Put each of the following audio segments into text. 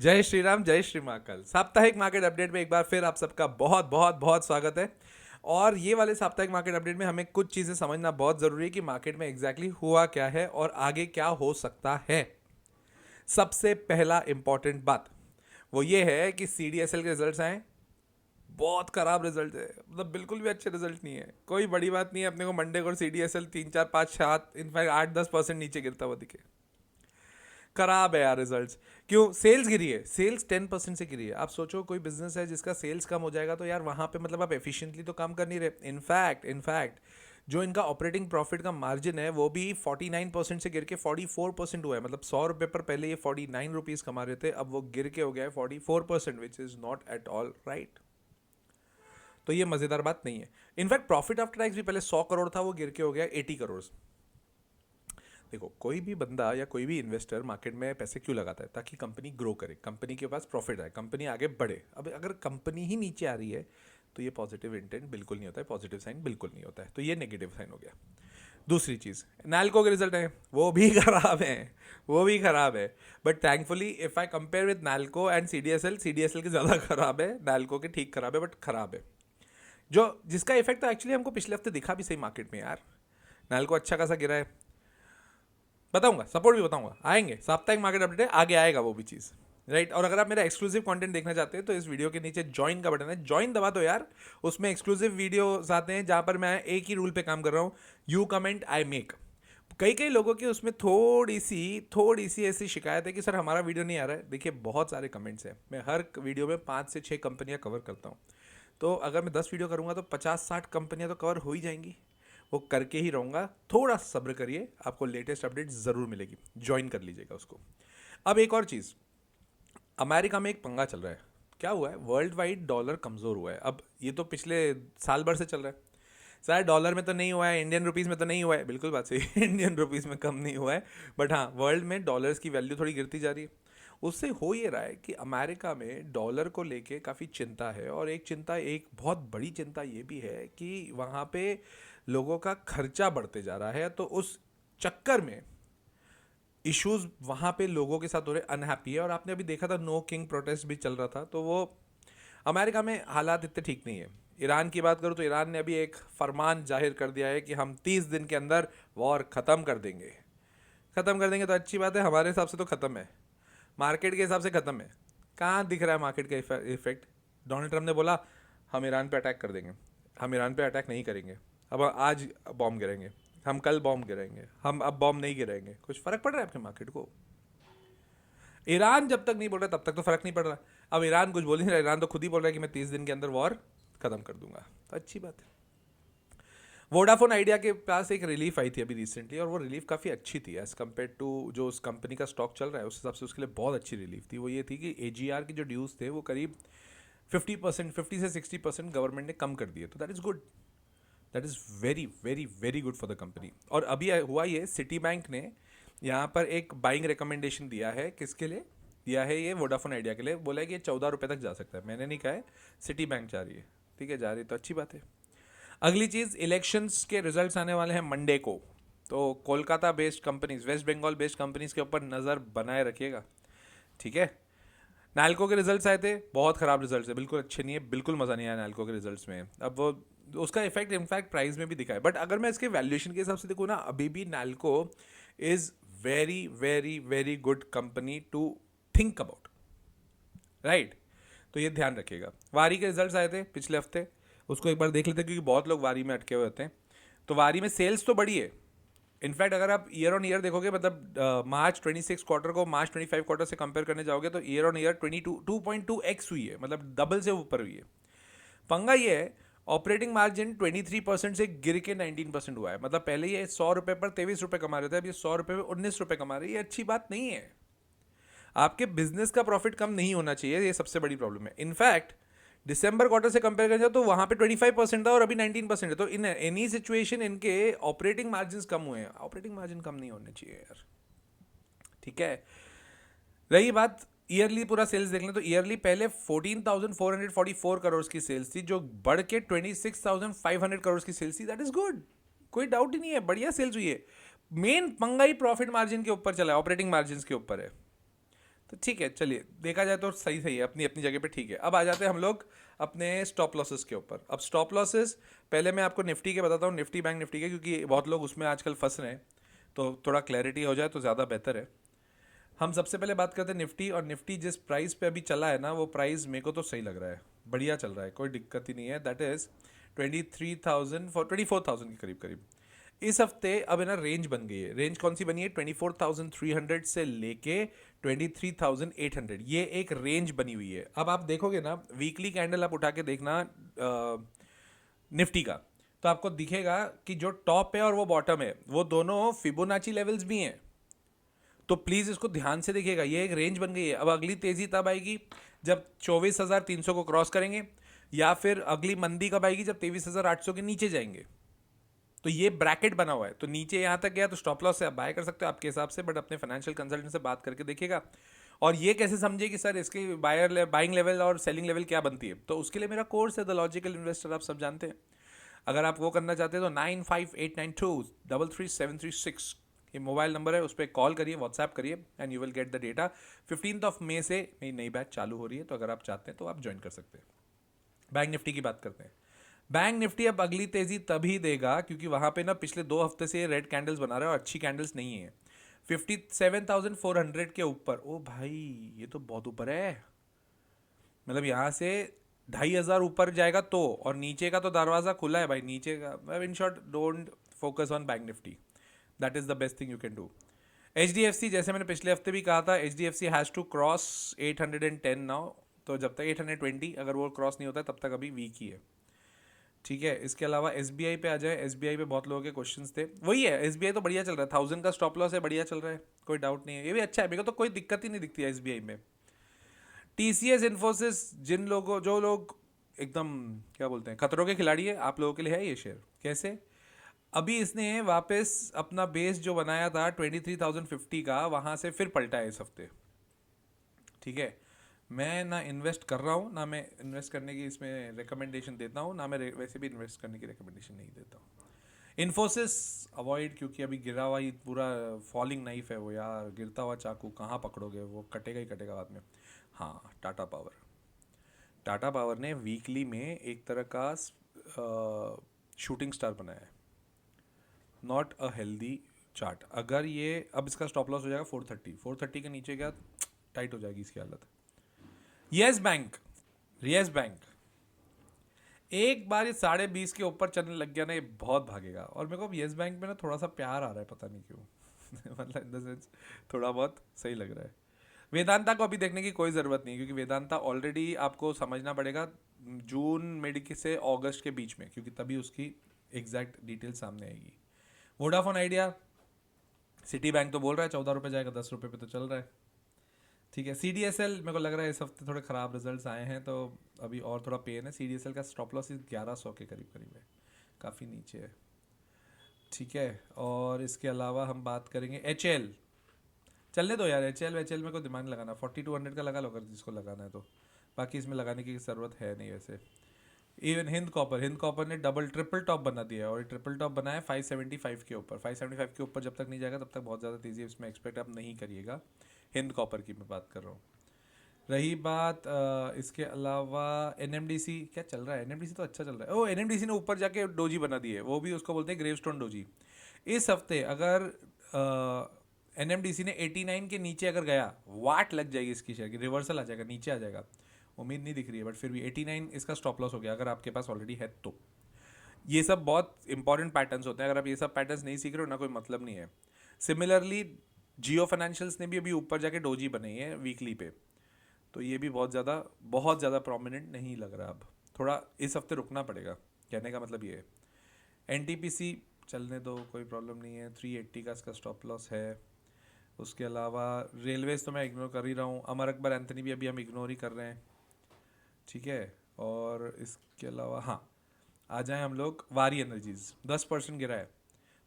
जय श्री राम, जय श्री महाकाल। साप्ताहिक मार्केट अपडेट में एक बार फिर आप सबका बहुत बहुत बहुत स्वागत है। और ये वाले साप्ताहिक मार्केट अपडेट में हमें कुछ चीज़ें समझना बहुत ज़रूरी है कि मार्केट में एग्जैक्टली हुआ क्या है और आगे क्या हो सकता है। सबसे पहला इंपॉर्टेंट बात वो ये है कि CDSL के रिजल्ट्स आए, बहुत खराब रिजल्ट है। मतलब बिल्कुल भी अच्छे रिजल्ट नहीं है। कोई बड़ी बात नहीं है, अपने को मंडे को CDSL 3 4 5 7 इनफैक्ट 8 10% नीचे गिरता हुआ दिखे। खराब है यार रिजल्ट्स। क्यों? सेल्स गिरी है, सेल्स 10% से गिरी है। आप सोचो कोई बिजनेस है जिसका सेल्स कम हो जाएगा तो यार वहां पे मतलब आप एफिशिएंटली तो काम कर नहीं रहे। इनफैक्ट जो इनका ऑपरेटिंग प्रॉफिट का मार्जिन है वो भी 49% से गिर के 44% हुआ है। मतलब 100 रुपये पर पहले ये 49 रुपीज कमा रहे थे, अब वो गिर के हो गया है 44%, which is not at all right. तो ये मजेदार बात नहीं है। इनफैक्ट प्रॉफिट आफ्टर टैक्स भी पहले 100 करोड़ था, वो गिर के हो गया 80 करोड़। देखो, कोई भी बंदा या कोई भी इन्वेस्टर मार्केट में पैसे क्यों लगाता है? ताकि कंपनी ग्रो करे, कंपनी के पास प्रॉफिट आए, कंपनी आगे बढ़े। अब अगर कंपनी ही नीचे आ रही है तो ये पॉजिटिव इंटेंट बिल्कुल नहीं होता है, पॉजिटिव साइन बिल्कुल नहीं होता है, तो ये नेगेटिव साइन हो गया। दूसरी चीज़, नैल्को के रिजल्ट है, वो भी खराब है, वो भी खराब है। But thankfully if I compare with NALCO and CDSL के ज़्यादा खराब है, नैल्को के ठीक खराब है बट खराब है। जो जिसका इफेक्ट तो एक्चुअली हमको पिछले हफ्ते दिखा भी सही मार्केट में यार। नैल्को अच्छा खासा गिरा है, बताऊंगा, सपोर्ट भी बताऊंगा, आएंगे साप्ताहिक मार्केट अपडेट है, आगे आएगा वो भी चीज़, राइट। और अगर आप मेरा एक्सक्लूसिव कंटेंट देखना चाहते हैं तो इस वीडियो के नीचे ज्वाइन का बटन है, ज्वाइन दबा दो यार। उसमें एक्सक्लूसिव वीडियोस आते हैं जहां पर मैं एक ही रूल पे काम कर रहा हूँ, यू कमेंट आई मेक। कई कई लोगों की उसमें थोड़ी सी ऐसी शिकायत है कि सर हमारा वीडियो नहीं आ रहा है। देखिए, बहुत सारे कमेंट्स हैं, मैं हर वीडियो में 5 से 6 कंपनियां कवर करता हूँ। तो अगर मैं 10 वीडियो करूँगा तो 50 60 कंपनियां तो कवर हो ही जाएंगी। वो करके ही रहूँगा, थोड़ा सब्र करिए, आपको लेटेस्ट अपडेट ज़रूर मिलेगी, ज्वाइन कर लीजिएगा उसको। अब एक और चीज़, अमेरिका में एक पंगा चल रहा है। क्या हुआ है? वर्ल्ड वाइड डॉलर कमज़ोर हुआ है। अब ये तो पिछले साल भर से चल रहा है। शायद डॉलर में तो नहीं हुआ है, इंडियन रुपीज़ में तो नहीं हुआ है, बिल्कुल बात सही इंडियन रुपीज़ में कम नहीं हुआ है। बट हाँ, वर्ल्ड में डॉलर्स की वैल्यू थोड़ी गिरती जा रही है। उससे हो ये रहा है कि अमेरिका में डॉलर को लेके काफ़ी चिंता है। और एक बहुत बड़ी चिंता ये भी है कि वहाँ पे लोगों का खर्चा बढ़ते जा रहा है। तो उस चक्कर में इश्यूज वहाँ पे लोगों के साथ हो रहे, अनहैप्पी है। और आपने अभी देखा था नो किंग प्रोटेस्ट भी चल रहा था, तो वो अमेरिका में हालात इतने ठीक नहीं है। ईरान की बात करूँ तो ईरान ने अभी एक फरमान जाहिर कर दिया है कि हम 30 दिन के अंदर वॉर ख़त्म कर देंगे। ख़त्म कर देंगे तो अच्छी बात है, हमारे हिसाब से तो ख़त्म है, मार्केट के हिसाब से ख़त्म है। कहाँ दिख रहा है मार्केट का इफेक्ट? डोनाल्ड ट्रंप ने बोला हम ईरान पे अटैक कर देंगे, हम ईरान पे अटैक नहीं करेंगे। अब आज बॉम्ब गिरेंगे, हम कल बॉम्ब गिराएंगे, हम अब बॉम्ब नहीं गिराएंगे। कुछ फ़र्क पड़ रहा है आपके मार्केट को? ईरान जब तक नहीं बोल रहा तब तक तो फ़र्क नहीं पड़ रहा। अब ईरान कुछ बोल नहीं रहा, ईरान तो खुद ही बोल रहा है कि मैं 30 दिन के अंदर वॉर ख़त्म कर दूंगा, तो अच्छी बात है। वोडाफोन आइडिया के पास एक रिलीफ आई थी अभी रिसेंटली, और वो रिलीफ काफ़ी अच्छी थी एज़ कम्पेयर टू जो उस कंपनी का स्टॉक चल रहा है, उस हिसाब से उसके लिए बहुत अच्छी रिलीफ थी। वो ये थी कि AGR के जो ड्यूज़ थे वो करीब 50%, 50 से 60% गवर्नमेंट ने कम कर दिए। तो that is good, that is very very very good for the company. और अभी हुआ ये, सिटी बैंक ने यहाँ पर एक बाइंग रिकमेंडेशन दिया है। किसके लिए दिया है? ये वोडाफोन आइडिया के लिए। बोला है कि ये 14 रुपये तक जा सकता है। मैंने नहीं कहा है, सिटी बैंक जा रही है। ठीक है, जा रही है तो अच्छी बात है। अगली चीज़, इलेक्शंस के रिजल्ट्स आने वाले हैं मंडे को। तो Kolkata based companies, West Bengal based companies के ऊपर नज़र बनाए रखिएगा, ठीक है। नैल्को के रिजल्ट्स आए थे, बहुत ख़राब रिजल्ट्स है, बिल्कुल अच्छे नहीं है, बिल्कुल मज़ा नहीं आया नैल्को के रिजल्ट्स में। अब वो उसका इफेक्ट इनफैक्ट प्राइस में भी दिखा है। बट अगर मैं इसके वैल्यूएशन के हिसाब से देखूँ ना, अभी भी Nelco is very very very good company to think about, right. तो ये ध्यान रखिएगा। वारी के रिजल्ट्स आए थे पिछले हफ्ते, उसको एक बार देख लेते हैं, क्योंकि बहुत लोग वारी में अटके हुए होते हैं। तो वारी में सेल्स तो बढ़ी है। इनफैक्ट अगर आप ईयर ऑन ईयर देखोगे, मतलब मार्च 26 क्वार्टर को मार्च 25 क्वार्टर से कंपेयर करने जाओगे तो ईयर ऑन ईयर 2.2x हुई है, मतलब डबल से ऊपर हुई है। पंगा ये है, ऑपरेटिंग मार्जिन 23% से गिर के 19% हुआ है। मतलब पहले ये 100 रुपये पर 23 रुपये कमा रहे थे, अब ये 100 रुपये पर 19 रुपये कमा रहे हैं। ये अच्छी बात नहीं है। आपके बिजनेस का प्रॉफिट कम नहीं होना चाहिए, ये सबसे बड़ी प्रॉब्लम है। इनफैक्ट दिसंबर क्वार्टर से कंपेयर करें तो वहां पे 25% था और अभी 19% है। तो इन एनी सिचुएशन इनके ऑपरेटिंग मार्जिन कम हुए हैं। ऑपरेटिंग मार्जिन कम नहीं होने चाहिए यार, ठीक है। रही बात ईयरली, पूरा सेल्स देख लें तो ईयरली पहले 14,444 करोड़ की सेल्स थी, जो बढ़ के 26,500 करोड़ की सेल्स थी। दैट इज गुड, कोई डाउट ही नहीं है, बढ़िया सेल्स हुई है। मेन पंगा ही प्रॉफिट मार्जिन के ऊपर चला है, ऑपरेटिंग मार्जिन के ऊपर है। तो ठीक है, चलिए देखा जाए तो सही सही है, अपनी अपनी जगह पे ठीक है। अब आ जाते हैं हम लोग अपने स्टॉप लॉसेस के ऊपर। अब स्टॉप लॉसेस पहले मैं आपको निफ्टी के बताता हूँ, निफ्टी बैंक निफ्टी के, क्योंकि बहुत लोग उसमें आजकल फंस रहे हैं, तो थोड़ा क्लैरिटी हो जाए तो ज़्यादा बेहतर है। हम सबसे पहले बात करते हैं निफ्टी, और निफ्टी जिस प्राइस पे अभी चला है ना, वो प्राइस मेरे को तो सही लग रहा है, बढ़िया चल रहा है, कोई दिक्कत ही नहीं है। दैट इज 23,000 फॉर 24,000 के करीब करीब। इस हफ्ते अब है ना रेंज बन गई है। रेंज कौन सी बनी है? 24,300 से लेके 23,800, ये एक रेंज बनी हुई है। अब आप देखोगे ना, वीकली कैंडल आप उठा के देखना निफ्टी का, तो आपको दिखेगा कि जो टॉप है और वो बॉटम है, वो दोनों फिबोनाची लेवल्स भी हैं। तो प्लीज इसको ध्यान से देखिएगा, ये एक रेंज बन गई है। अब अगली तेजी तब आएगी जब 24,300 को क्रॉस करेंगे, या फिर अगली मंदी कब आएगी जब 23,800 के नीचे जाएंगे। तो ये ब्रैकेट बना हुआ है, तो नीचे यहां तक गया तो स्टॉप लॉस से आप बाय कर सकते हो आपके हिसाब से, बट अपने फाइनेंशियल कंसल्टेंट से बात करके देखिएगा। और ये कैसे समझे कि सर इसके बाइंग लेवल और सेलिंग लेवल क्या बनती है, तो उसके लिए मेरा कोर्स है द लॉजिकल इन्वेस्टर, आप सब जानते हैं। अगर आप वो करना चाहते हैं तो 95,892,33736 ये मोबाइल नंबर है, उस पर कॉल करिए, व्हाट्सएप करिए, and you will get the data. 15 मई से मेरी नई बैच चालू हो रही है, तो अगर आप चाहते हैं तो आप ज्वाइन कर सकते हैं। बैंक निफ्टी की बात करते हैं। बैंक निफ्टी अब अगली तेजी तभी देगा क्योंकि वहां पे ना पिछले 2 हफ्ते से रेड कैंडल्स बना रहा है और अच्छी कैंडल्स नहीं है। 57,400 के ऊपर, ओ भाई ये तो बहुत ऊपर है। मतलब यहाँ से 2,500 ऊपर जाएगा तो, और नीचे का तो दरवाजा खुला है भाई, नीचे का। In short, don't focus on bank Nifty, that is the best thing you can do. H D F C, जैसे मैंने पिछले हफ्ते भी कहा था, H D F C has to cross 810 now. तो जब तक 820 अगर वो क्रॉस नहीं होता है, तब तक अभी वीक ही है। ठीक है, इसके अलावा एस बी आई पे आ जाए। एस बी आई पे बहुत लोगों के क्वेश्चंस थे, वही है, एस बी आई तो बढ़िया चल रहा है, 1,000 का स्टॉप लॉस है, बढ़िया चल रहा है, कोई डाउट नहीं है, ये भी अच्छा है, मेरे को तो कोई दिक्कत ही नहीं दिखती है एस बी आई में। टीसीएस इन्फोसिस, जिन लोगों जो लोग एकदम क्या बोलते हैं खतरों के खिलाड़ी है, आप लोगों के लिए है ये शेयर। कैसे? अभी इसने वापस अपना बेस जो बनाया था 23,050 का, वहां से फिर पलटा है इस हफ्ते। ठीक है, मैं ना इन्वेस्ट कर रहा हूँ, ना मैं इन्वेस्ट करने की इसमें रिकमेंडेशन देता हूँ, ना मैं वैसे भी इन्वेस्ट करने की रिकमेंडेशन नहीं देता हूँ। इन्फोसिस अवॉइड, क्योंकि अभी गिरा हुआ ही पूरा फॉलिंग नाइफ है वो यार, गिरता हुआ चाकू कहाँ पकड़ोगे, वो कटेगा ही कटेगा बाद में। हाँ, टाटा पावर। टाटा पावर ने वीकली में एक तरह का शूटिंग स्टार बनाया है, नॉट अ हेल्दी चार्ट। अगर ये अब इसका स्टॉप लॉस हो जाएगा 430, 430 के नीचे गया टाइट हो जाएगी इसकी हालत। यस बैंक, यस बैंक एक बार ये 20.5 के ऊपर चलने लग गया ना, ये बहुत भागेगा। और मेरे को यस बैंक में ना थोड़ा सा प्यार आ रहा है, पता नहीं क्यों मतलब इन द सेंस थोड़ा बहुत सही लग रहा है। वेदांता को अभी देखने की कोई ज़रूरत नहीं, क्योंकि वेदांता ऑलरेडी आपको समझना पड़ेगा जून मिड से अगस्त के बीच में, क्योंकि तभी उसकी एग्जैक्ट डिटेल सामने आएगी। वोडाफोन आइडिया, सिटी बैंक तो बोल रहा है 14 रुपये जाएगा, 10 रुपये पे तो चल रहा है। ठीक है, सी डी एस एल मेरे को लग रहा है इस हफ्ते थोड़े ख़राब रिजल्ट्स आए हैं, तो अभी और थोड़ा पेन है। सी डी एस एल का स्टॉप लॉस 1100 के करीब करीब है, काफ़ी नीचे है। ठीक है, और इसके अलावा हम बात करेंगे एच एल। चलने दो यार, एच एल में कोई दिमाग नहीं लगाना, 4200 का लगा लो अगर जिसको लगाना है तो, बाकी इसमें लगाने की ज़रूरत है नहीं वैसे। इवन हिंद कॉपर ने डबल ट्रिपल टॉप बना दिया है, और ट्रिपल टॉप बना है 575 के ऊपर। 575 के ऊपर जब तक नहीं जाएगा तब तक बहुत ज़्यादा तेज़ी इसमें एक्सपेक्ट आप नहीं करिएगा। हिंद कॉपर की मैं बात कर रहा हूँ। रही बात इसके अलावा एनएमडीसी, क्या चल रहा है? एनएमडीसी तो अच्छा चल रहा है। ओ, एनएमडीसी ने ऊपर जाके डोजी बना दी है, वो भी उसको बोलते हैं ग्रेवस्टोन डोजी। इस हफ्ते अगर एनएमडीसी ने 89 के नीचे अगर गया, वाट लग जाएगी इसकी शेयर की, रिवर्सल आ जाएगा, नीचे आ जाएगा। उम्मीद नहीं दिख रही है, बट फिर भी 89 इसका स्टॉप लॉस हो गया अगर आपके पास ऑलरेडी है तो। ये सब बहुत इंपॉर्टेंट पैटर्न्स होते हैं, अगर आप ये सब पैटर्न्स नहीं सीख रहे हो ना, कोई मतलब नहीं है। सिमिलरली जियो फाइनेंशियल्स ने भी अभी ऊपर जाके डोजी बनाई है वीकली पे, तो ये भी बहुत ज़्यादा प्रोमिनेंट नहीं लग रहा। अब थोड़ा इस हफ्ते रुकना पड़ेगा, कहने का मतलब ये है। एनटीपीसी चलने दो, कोई प्रॉब्लम नहीं है, 380 का इसका स्टॉप लॉस है। उसके अलावा रेलवेज तो मैं इग्नोर कर ही रहा हूँ, अमर अकबर एंथनी भी अभी हम इग्नोर ही कर रहे हैं। ठीक है, और इसके अलावा हाँ, आ जाएं हम लोग वारी एनर्जीज, 10% गिरा है।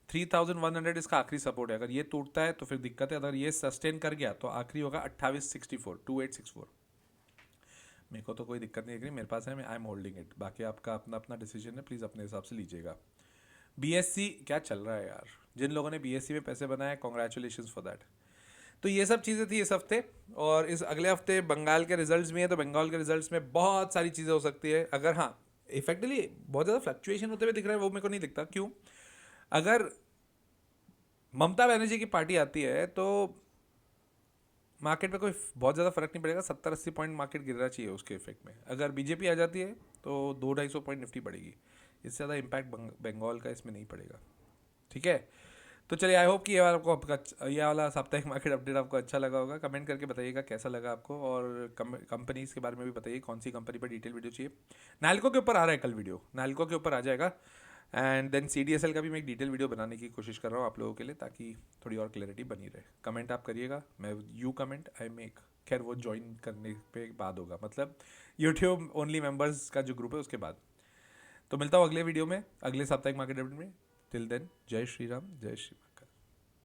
3100 इसका आखिरी सपोर्ट है, अगर ये टूटता है तो फिर दिक्कत है, अगर ये सस्टेन कर गया तो आखिरी होगा 2864। मेरे को तो कोई दिक्कत नहीं दिख रही, मेरे पास है, मैं आई एम होल्डिंग इट। बाकी आपका अपना अपना डिसीजन है, प्लीज़ अपने हिसाब से लीजिएगा। बीएससी क्या चल रहा है यार, जिन लोगों ने बीएससी में पैसे बनाए, कॉन्ग्रेचुलेशन फॉर दैट। तो ये सब चीज़ें थी इस हफ्ते। और इस अगले हफ्ते बंगाल के रिजल्ट्स भी हैं, तो बंगाल के रिजल्ट्स में बहुत सारी चीज़ें हो सकती है। अगर हाँ इफेक्टिवली बहुत ज़्यादा फ्लक्चुएशन होते हुए दिख रहा है, वो मेरे को नहीं दिखता क्यों। अगर ममता बनर्जी की पार्टी आती है तो मार्केट में कोई बहुत ज़्यादा फर्क नहीं पड़ेगा, 70-80 पॉइंट मार्केट गिरना चाहिए उसके इफेक्ट में। अगर बीजेपी आ जाती है तो 200-250 पॉइंट निफ्टी बढ़ेगी, इससे ज़्यादा इम्पैक्ट बंगाल का इसमें नहीं पड़ेगा। ठीक है, तो चलिए आई होप कि ये वाला साप्ताहिक मार्केट अपडेट आपको अच्छा लगा होगा। कमेंट करके बताइएगा कैसा लगा आपको, और कंपनीज के बारे में भी बताइए कौन सी कंपनी पर डिटेल वीडियो चाहिए। नालको के ऊपर आ रहा है कल वीडियो, नालको के ऊपर आ जाएगा। एंड देन CDSL का भी मैं एक डिटेल वीडियो बनाने की कोशिश कर रहा हूँ आप लोगों के लिए, ताकि थोड़ी और क्लैरिटी बनी रहे। कमेंट आप करिएगा, मैं यू कमेंट आई मेक, खैर वो ज्वाइन करने पे बाद होगा, मतलब यूट्यूब ओनली मेंबर्स का जो ग्रुप है उसके बाद। तो मिलता हूँ अगले वीडियो में, अगले साप्ताहिक मार्केट अपडेट में। टिल देन जय श्री राम, जय श्री